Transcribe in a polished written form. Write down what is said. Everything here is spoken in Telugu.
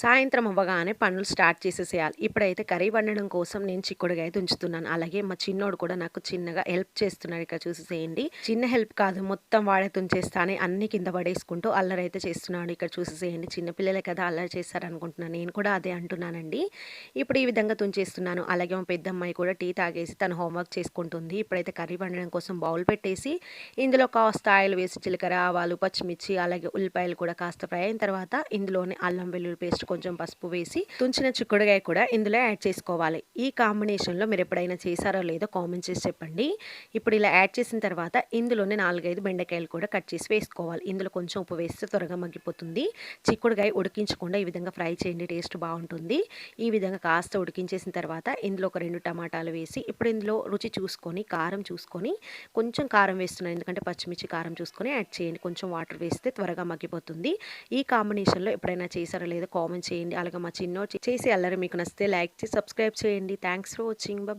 సాయంత్రం అవ్వగానే పనులు స్టార్ట్ చేసేసేయాలి. ఇప్పుడైతే కర్రీ వండడం కోసం నేను చిక్కుడుగాయ తుంచుతున్నాను. అలాగే మా చిన్నోడు కూడా నాకు చిన్నగా హెల్ప్ చేస్తున్నాడు. ఇక్కడ చూసేసేయండి. చిన్న హెల్ప్ కాదు, మొత్తం వాడే తుంచేస్తా అని అన్ని కింద పడేసుకుంటూ అల్లరైతే చేస్తున్నాడు. ఇక్కడ చూసేసేయండి. చిన్న పిల్లలే కదా అల్లరి చేస్తారనుకుంటున్నాను. నేను కూడా అదే అంటున్నానండి. ఇప్పుడు ఈ విధంగా తుంచేస్తున్నాను. అలాగే మా పెద్దమ్మాయి కూడా టీ తాగేసి తను హోంవర్క్ చేసుకుంటుంది. ఇప్పుడైతే కర్రీ వండడం కోసం బౌల్ పెట్టేసి ఇందులో కాస్త ఆయిల్ వేసి జీలకర్ర, ఆవాలు, పచ్చిమిర్చి అలాగే ఉల్లిపాయలు కూడా కాస్త ఫ్రై అయిన తర్వాత ఇందులోనే అల్లం వెల్లుల్లి పేస్ట్, కొంచెం పసుపు వేసి తుంచిన చిక్కుడుగాయ కూడా ఇందులో యాడ్ చేసుకోవాలి. ఈ కాంబినేషన్లో మీరు ఎప్పుడైనా చేశారో లేదో కామెంట్ చేసి చెప్పండి. ఇప్పుడు ఇలా యాడ్ చేసిన తర్వాత ఇందులోనే 4-5 బెండకాయలు కూడా కట్ చేసి వేసుకోవాలి. ఇందులో కొంచెం ఉప్పు వేస్తే త్వరగా మగ్గిపోతుంది. చిక్కుడుగాయ ఉడికించకుండా ఈ విధంగా ఫ్రై చేయండి, టేస్ట్ బాగుంటుంది. ఈ విధంగా కాస్త ఉడికించేసిన తర్వాత ఇందులో ఒక 2 టమాటాలు వేసి ఇప్పుడు ఇందులో రుచి చూసుకొని, కారం చూసుకొని, కొంచెం కారం వేస్తున్నాను ఎందుకంటే పచ్చిమిర్చి కారం చూసుకొని యాడ్ చేయండి. కొంచెం వాటర్ వేస్తే త్వరగా మగ్గిపోతుంది. ఈ కాంబినేషన్లో ఎప్పుడైనా చేశారో లేదో కామెంట్ చేయండి. అలాగే మా చిన్నోడు చేసే అల్లరి మీకు నచ్చితే లైక్ చేసి సబ్స్క్రైబ్ చేయండి. Thanks for watching. బాయ్.